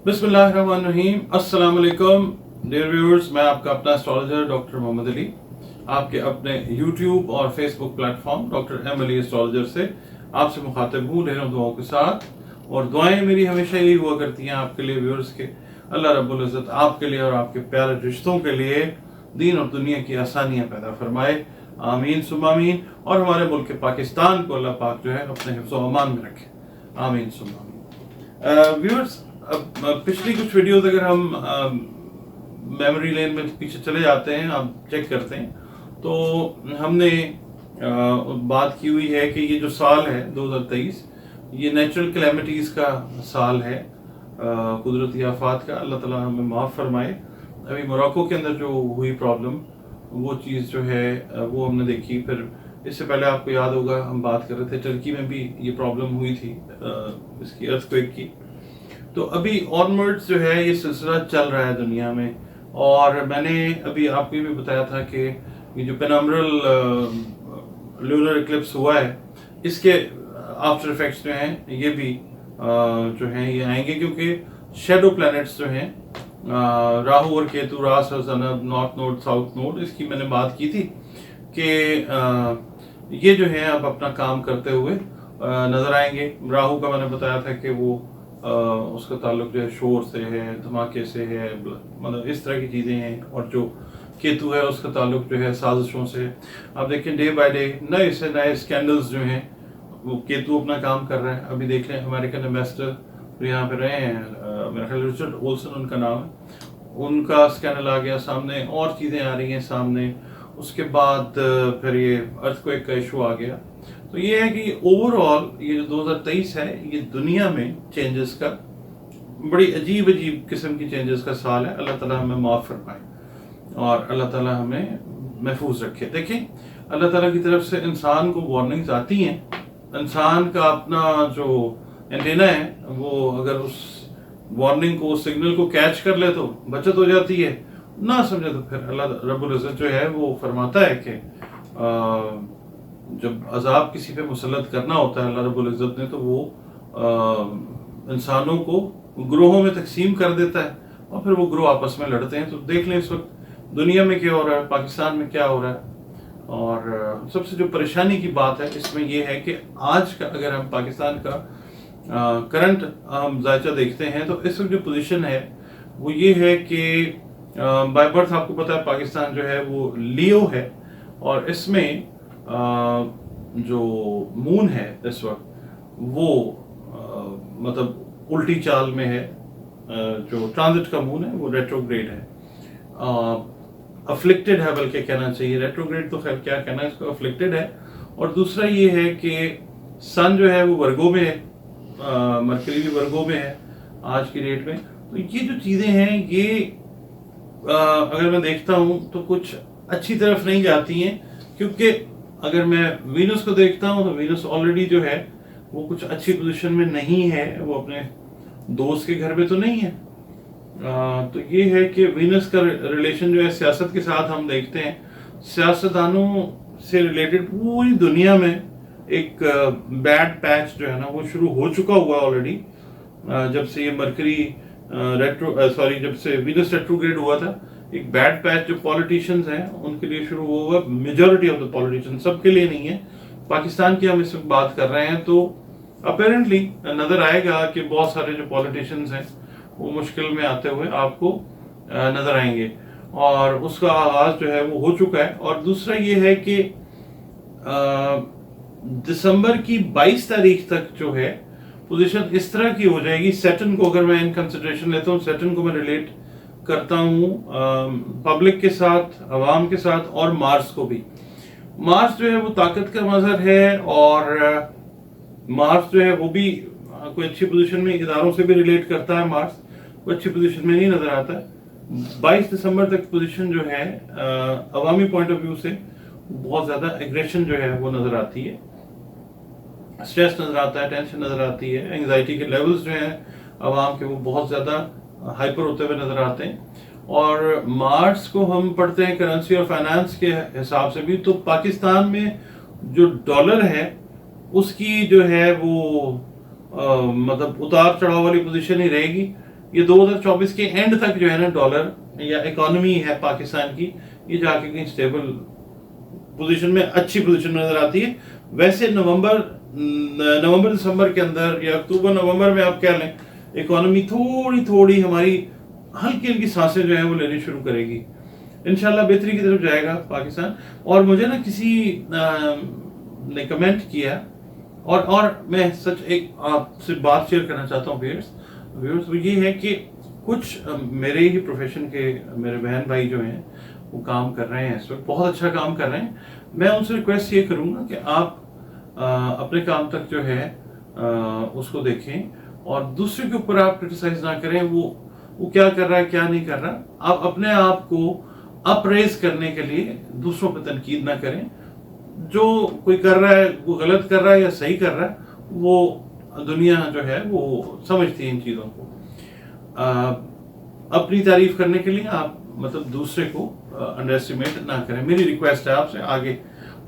बिस्मिल्लाहिर्रहमानिर्रहीम। अस्सलाम वालेकुम डियर व्यूअर्स, मैं आपका अपना एस्ट्रोलॉजर डॉक्टर मोहम्मद अली आपके अपने यूट्यूब और Facebook platform doctor M Ali astrologer से आपसे मुखातिब हूँ ढेरों दुआओं के साथ। और दुआएं मेरी हमेशा यही हुआ करती हैं आपके लिए व्यूअर्स के अल्लाह रब्बुल इज़्ज़त आपके लिए और आपके प्यारे रिश्तों के लिए दीन और दुनिया की आसानियाँ पैदा फरमाए, आमीन सुम्मा आमीन। और हमारे मुल्क पाकिस्तान को अल्लाह पाक जो है अपने हिफ्ज़ व अमान में रखे, आमीन सुम्मा आमीन। व्यूअर्स, अब पिछली कुछ वीडियोस अगर हम मेमोरी लेन में पीछे चले जाते हैं, आप चेक करते हैं तो हमने बात की हुई है कि ये जो साल है 2023 ये नेचुरल कैलेमिटीज़ का साल है, कुदरती आफात का। अल्लाह ताला हमें माफ़ फरमाए। अभी मोरक्को के अंदर जो हुई प्रॉब्लम वो चीज़ जो है वो हमने देखी। फिर इससे पहले आपको याद होगा हम बात कर रहे थे टर्की में भी ये प्रॉब्लम हुई थी, इसकी अर्थक्वेक की। तो अभी ऑनवर्ड्स जो है ये सिलसिला चल रहा है दुनिया में। और मैंने अभी आपको ये भी बताया था कि ये जो पेनम्ब्रल लूनर इक्लिप्स हुआ है इसके आफ्टर इफेक्ट्स जो हैं ये भी जो हैं ये आएंगे, क्योंकि शेडो प्लैनेट्स जो हैं राहु और केतु, रास और ज़नब, नॉर्थ नोड, साउथ नोड, इसकी मैंने बात की थी कि ये जो है अब अपना काम करते हुए नज़र आएंगे। राहु का मैंने बताया था कि वो उसका ताल्लुक जो है शोर से है, धमाके से है, मतलब इस तरह की चीज़ें हैं। और जो केतु है उसका ताल्लुक जो है साजिशों से। आप देखें डे बाय डे नए से नए स्कैंडल्स जो हैं वो केतु अपना काम कर रहे हैं। अभी देख लें अमेरिकन एम्बेसडर यहाँ पे रहे हैं, मेरा ख्याल रिचर्ड ओल्सन उनका नाम है, उनका स्कैंडल आ गया सामने, और चीज़ें आ रही हैं सामने। उसके बाद फिर ये अर्थक्वेक का इशू आ गया। तो ये है कि ओवरऑल ये जो 2023 है ये दुनिया में चेंजेस का बड़ी अजीब अजीब किस्म की चेंजेस का साल है। अल्लाह ताला हमें माफ़ फरमाए और अल्लाह ताला हमें महफूज रखे। देखें, अल्लाह ताला की तरफ से इंसान को वार्निंग्स आती हैं। इंसान का अपना जो एंटेना है वो अगर उस वार्निंग को, उस सिग्नल को कैच कर ले तो बचत हो जाती है, ना समझे तो फिर अल्लाह रब्बुल इज़्ज़त जो है वो फरमाता है कि जब अजाब किसी पे मुसल्लत करना होता है अल्लाह रब्बुल इज़्ज़त ने, तो वो इंसानों को ग्रोहों में तकसीम कर देता है और फिर वो ग्रोह आपस में लड़ते हैं। तो देख लें इस वक्त दुनिया में क्या हो रहा है, पाकिस्तान में क्या हो रहा है। और सबसे जो परेशानी की बात है इसमें यह है कि आज का अगर हम पाकिस्तान का करंट हम जायचा देखते हैं तो इस वक्त जो पोजीशन है वो ये है कि बाय बर्थ आपको पता है पाकिस्तान जो है वो लियो है। और इसमें जो मून है इस वक्त वो मतलब उल्टी चाल में है। जो ट्रांजिट का मून है वो रेट्रोग्रेड है, अफ्लिक्टेड है बल्कि कहना चाहिए। रेट्रोग्रेड तो खैर क्या कहना है इसको, अफ्लिक्टेड है। और दूसरा ये है कि सन जो है वो वर्गो में है, मरकरी भी वर्गो में है आज की डेट में। तो ये जो चीज़ें हैं ये अगर मैं देखता हूँ तो कुछ अच्छी तरफ नहीं जाती हैं, क्योंकि अगर मैं वीनस को देखता हूँ तो वीनस ऑलरेडी जो है वो कुछ अच्छी पोजीशन में नहीं है, वो अपने दोस्त के घर में तो नहीं है। तो ये है कि वीनस का रिलेशन जो है सियासत के साथ हम देखते हैं। सियासतदानों से रिलेटेड पूरी दुनिया में एक बैड पैच जो है ना वो शुरू हो चुका हुआ ऑलरेडी। जब से ये मरकरी जब से वीनस रेट्रोग्रेड हुआ था, एक बैड पैच जो पॉलिटिशियंस हैं उनके लिए शुरू हुआ। मेजॉरिटी ऑफ द पॉलिटिशियंस, सबके लिए नहीं है। पाकिस्तान की हम इस वक्त बात कर रहे हैं तो अपेरेंटली नजर आएगा कि बहुत सारे जो पॉलिटिशियंस हैं वो मुश्किल में आते हुए आपको नजर आएंगे, और उसका आगाज जो है वो हो चुका है। और दूसरा ये है कि दिसंबर की 22 तारीख तक जो है पोजीशन इस तरह की हो जाएगी। सैटर्न को अगर मैं इन कंसिडरेशन लेता हूँ, सैटर्न को मैं रिलेट करता हूँ पब्लिक के साथ, अवाम के साथ, और मार्स को भी। मार्स जो है वो ताकत का मजहर है, और मार्स जो है वो भी कोई अच्छी पोजीशन में इदारों से भी रिलेट करता है। मार्स कोई अच्छी पोजीशन में नहीं नजर आता है। 22 दिसंबर तक पोजीशन जो है अवामी पॉइंट ऑफ व्यू से बहुत ज्यादा एग्रेशन जो है वो नजर आती है, स्ट्रेस नजर आता है, टेंशन नजर आती है, एंजाइटी के लेवल्स जो हैं अवाम के वो बहुत ज्यादा हाइपर होते हुए नजर आते हैं। और मार्च को हम पढ़ते हैं करेंसी और फाइनेंस के हिसाब से भी, तो पाकिस्तान में जो डॉलर है उसकी जो है वो मतलब उतार चढ़ाव वाली पोजीशन ही रहेगी। ये 2024 के एंड तक जो है ना डॉलर या इकोनॉमी है पाकिस्तान की, ये जाके कहीं स्टेबल पोजीशन में, अच्छी पोजीशन में नजर आती है। वैसे नवंबर दिसंबर के अंदर या अक्टूबर नवंबर में आप कह लें, इकोनॉमी थोड़ी थोड़ी हमारी हल्की हल्की सांसें जो है वो लेनी शुरू करेगी। इंशाल्लाह बेहतरी की तरफ जाएगा पाकिस्तान। और मुझे ना किसी ने कमेंट किया, और मैं सच एक आपसे बात शेयर करना चाहता हूँ व्यूअर्स, वो ये है कि कुछ मेरे ही प्रोफेशन के मेरे बहन भाई जो हैं वो काम कर रहे हैं इस वक्त, बहुत अच्छा काम कर रहे हैं। मैं उनसे रिक्वेस्ट ये करूँगा कि आप अपने काम तक जो है उसको देखें और दूसरे के ऊपर आप क्रिटिसाइज ना करें, वो क्या कर रहा है क्या नहीं कर रहा। आप अपने आप को अप्रेज करने के लिए दूसरों पर तनकीद ना करें। जो कोई कर रहा है वो गलत कर रहा है या सही कर रहा है, वो दुनिया जो है वो समझती है इन चीज़ों को। अपनी तारीफ करने के लिए आप मतलब दूसरे को अंडर एस्टिमेट ना करें। मेरी रिक्वेस्ट है आपसे, आगे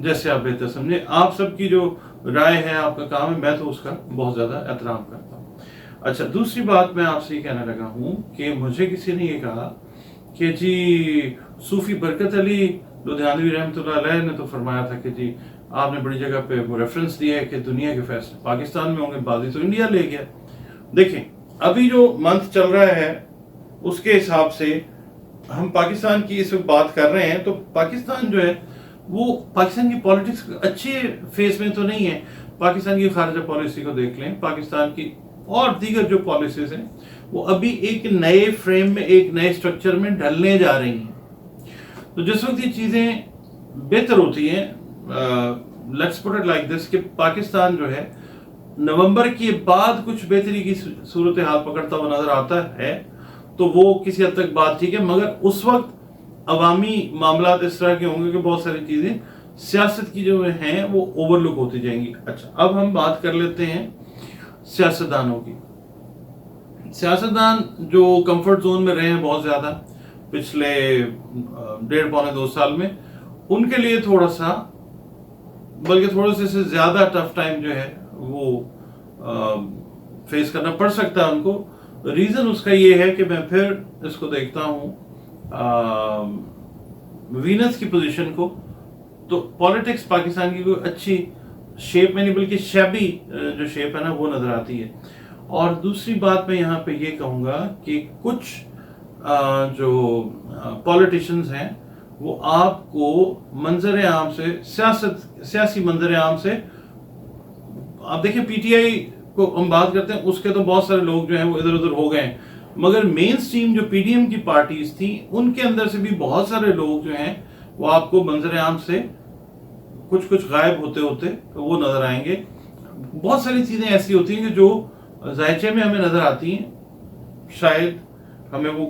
जैसे आप बेहतर समझे। आप सबकी जो राय है, आपका काम है, मैं तो उसका बहुत ज़्यादा एहतराम करता हूँ। अच्छा, दूसरी बात मैं आपसे ये कहने लगा हूँ कि मुझे किसी ने ये कहा कि जी सूफी बरकत अली लुधियानवी रहमतुल्लाह अलैह ने तो फरमाया था कि जी आपने बड़ी जगह पे वो रेफरेंस दिया है कि दुनिया के फैसले पाकिस्तान में होंगे, बाजी तो इंडिया ले गया। देखें, अभी जो मंथ चल रहा है उसके हिसाब से हम पाकिस्तान की इस वक्त बात कर रहे हैं, तो पाकिस्तान जो है वो पाकिस्तान की पॉलिटिक्स अच्छे फेस में तो नहीं है। पाकिस्तान की खारजा पॉलिसी को देख लें, पाकिस्तान की और दीगर जो पॉलिसीज हैं वो अभी एक नए फ्रेम में, एक नए स्ट्रक्चर में ढलने जा रही हैं। तो जिस वक्त ये चीज़ें बेहतर होती हैं, let's put it like this, कि पाकिस्तान जो है नवंबर के बाद कुछ बेहतरी की सूरत हाल पकड़ता हुआ नजर आता है, तो वो किसी हद तक बात ठीक है। मगर उस वक्त अवामी मामला इस तरह के होंगे कि बहुत सारी चीज़ें सियासत की जो हैं वो ओवरलुक होती जाएंगी। अच्छा, अब हम बात कर लेते हैं सियासतदानों की। सियासतदान जो कंफर्ट जोन में रहे हैं बहुत ज़्यादा पिछले 1.5-2 साल में, उनके लिए थोड़ा सा, बल्कि थोड़े से ज़्यादा टफ टाइम जो है वो फेस करना पड़ सकता है उनको। रीज़न उसका ये है कि मैं फिर इसको देखता हूँ वीनस की पोजीशन को, तो पॉलिटिक्स पाकिस्तान की कोई अच्छी शेप में नहीं बल्कि शैबी जो शेप है ना वो नज़र आती है। और दूसरी बात मैं यहाँ पे ये कहूँगा कि कुछ जो पॉलिटिशियंस हैं वो आपको मंजर आम से, सियासी मंजर आम से, आप देखिए पीटीआई को हम बात करते हैं, उसके तो बहुत सारे लोग जो हैं वो इधर उधर हो गए हैं, मगर मेन स्ट्रीम जो पीडीएम की पार्टीज थी उनके अंदर से भी बहुत सारे लोग जो हैं वो आपको मंजर आम से कुछ कुछ गायब होते होते वो नजर आएंगे। बहुत सारी चीजें ऐसी होती हैं कि जो जायचे में हमें नजर आती हैं, शायद हमें वो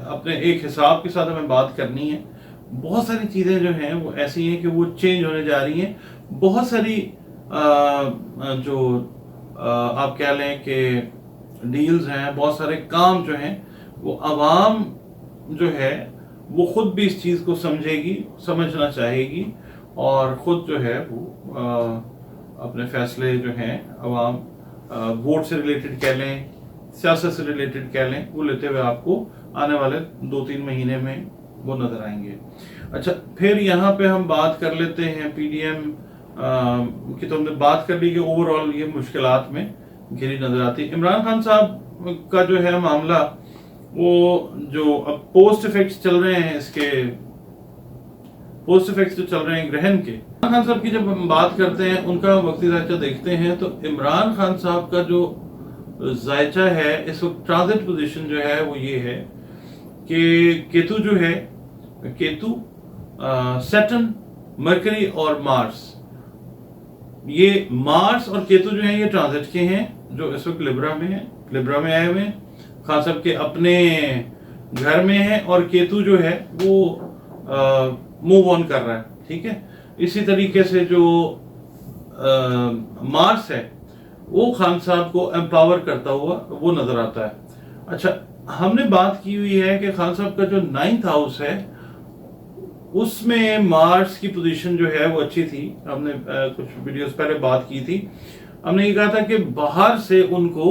अपने एक हिसाब के साथ हमें बात करनी है। बहुत सारी चीजें जो हैं वो ऐसी हैं कि वो चेंज होने जा रही हैं। बहुत सारी जो आप कह लें कि डील्स हैं, बहुत सारे काम जो हैं वो आवाम जो है वो खुद भी इस चीज़ को समझेगी, समझना चाहेगी और खुद जो है वो अपने फैसले जो हैं आवाम वोट से रिलेटेड कह लें, सियासत से रिलेटेड कह लें, वो लेते हुए आपको आने वाले 2-3 महीने में वो नजर आएंगे। अच्छा, फिर यहाँ पे हम बात कर लेते हैं पीडीएम की, तो हमने बात कर ली कि ओवरऑल ये मुश्किलात में घिरी नजर आती है। इमरान खान साहब का जो है मामला, वो जो अब पोस्ट इफेक्ट्स चल रहे हैं, इसके पोस्ट इफेक्ट्स जो चल रहे हैं ग्रहण के, इमरान खान साहब की जब हम बात करते हैं, उनका वक्ती जायचा देखते हैं, तो इमरान खान साहब का जो जायचा है इस वक्त ट्रांजिट पोजीशन जो है वो ये है कि केतु जो है, केतु, सैटर्न, मरकरी और मार्स, ये मार्स और केतु जो है ये ट्रांजिट के हैं, जो इस वक्त लिब्रा में है, लिब्रा में आए हुए हैं, खान साहब के अपने घर में है, और केतु जो है वो मूव ऑन कर रहा है, ठीक है। इसी तरीके से जो मार्स है वो खान साहब को एम्पावर करता हुआ वो नजर आता है। अच्छा, हमने बात की हुई है कि खान साहब का जो 9th हाउस है उसमें मार्स की पोजीशन जो है वो अच्छी थी। हमने कुछ वीडियोस पहले बात की थी, हमने ये कहा था कि बाहर से उनको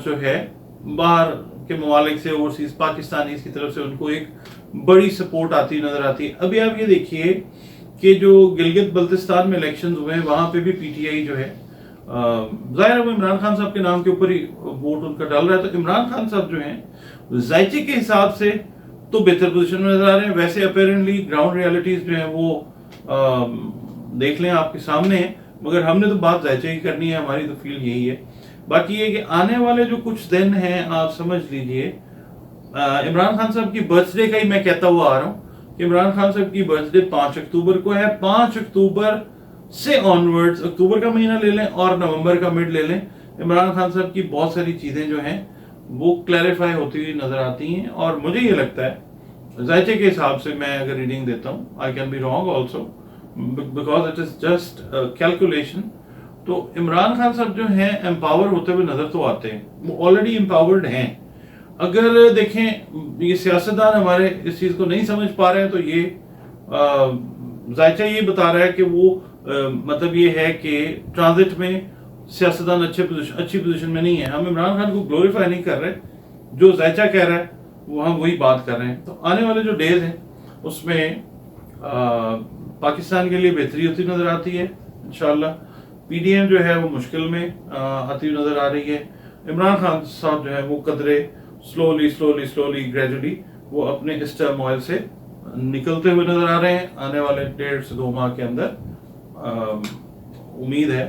जो है बाहर के ममालिक से, ओवरसीज पाकिस्तानी की तरफ से उनको एक बड़ी सपोर्ट आती नजर आती है। अभी आप ये देखिए कि जो गिलगित बल्तिस्तान में इलेक्शंस हुए हैं वहां पे भी पीटीआई जो है जाहिर है वो इमरान खान साहब के नाम के ऊपर ही वोट उनका डाल रहा है। तो इमरान खान साहब जो हैं जायचे के हिसाब से तो बेहतर पोजीशन में नजर आ रहे हैं। वैसे अपेरेंटली ग्राउंड रियलिटीज जो है वो देख लें आपके सामने है, मगर हमने तो बात जायचे की करनी है, हमारी तो फील यही है। बाकी ये कि आने वाले जो कुछ दिन हैं आप समझ लीजिए, इमरान खान साहब की बर्थडे का ही मैं कहता हुआ आ रहा हूँ कि इमरान खान साहब की बर्थडे 5 अक्टूबर को है। 5 अक्टूबर से ऑनवर्ड्स, अक्टूबर का महीना ले लें और नवंबर का मिड ले लें, इमरान खान साहब की बहुत सारी चीजें जो हैं वो क्लैरिफाई होती हुई नजर आती हैं। और मुझे ये लगता है जायचे के हिसाब से, मैं अगर रीडिंग देता हूँ, I can be wrong also because it is just calculation, तो इमरान खान साहब जो हैं एम्पावर होते हुए नजर तो आते हैं, वो ऑलरेडी एम्पावर्ड हैं। अगर देखें ये सियासतदान हमारे इस चीज को नहीं समझ पा रहे हैं, तो ये जायचा ये बता रहा है कि वो मतलब ये है कि ट्रांजिट में सियासतदान अच्छी पोजीशन में नहीं है। हम इमरान खान को ग्लोरीफाई नहीं कर रहे, जो जायचा कह रहा है वो हम वही बात कर रहे हैं। तो आने वाले जो डेज हैं उसमें पाकिस्तान के लिए बेहतरी होती नजर आती है इंशाल्लाह। पीडीएम जो है वो मुश्किल में आती हुई नजर आ रही है। इमरान खान साहब जो है वो कदरे स्लोली ग्रेजुअली वो अपने इस टर्मोइल से निकलते हुए नजर आ रहे हैं। आने वाले 1.5 से 2 माह के अंदर उम्मीद है,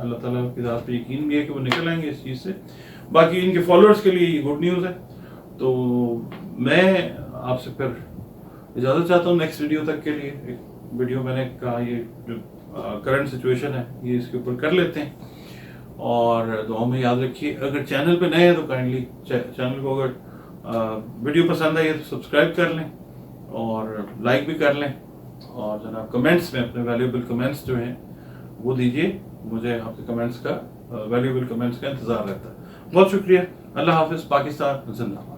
अल्लाह ताला की ज़ात पे यकीन भी है कि वो निकल आएंगे इस चीज़ से। बाकी इनके फॉलोअर्स के लिए ये गुड न्यूज़ है। तो मैं आपसे फिर इजाज़त चाहता हूँ नेक्स्ट वीडियो तक के लिए। एक वीडियो मैंने कहा ये जो करंट सिचुएशन है ये इसके ऊपर कर लेते हैं, और दुआ में याद रखिए। अगर चैनल पे नए हैं तो काइंडली चैनल को, अगर वीडियो पसंद आई है तो सब्सक्राइब कर लें और लाइक भी कर लें, और जनाब कमेंट्स में अपने वैल्यूएबल कमेंट्स जो हैं वो दीजिए। मुझे आपके कमेंट्स का, वैल्यूएबल कमेंट्स का इंतजार रहता है। बहुत शुक्रिया। अल्लाह हाफिज़। पाकिस्तान जिंदाबाद।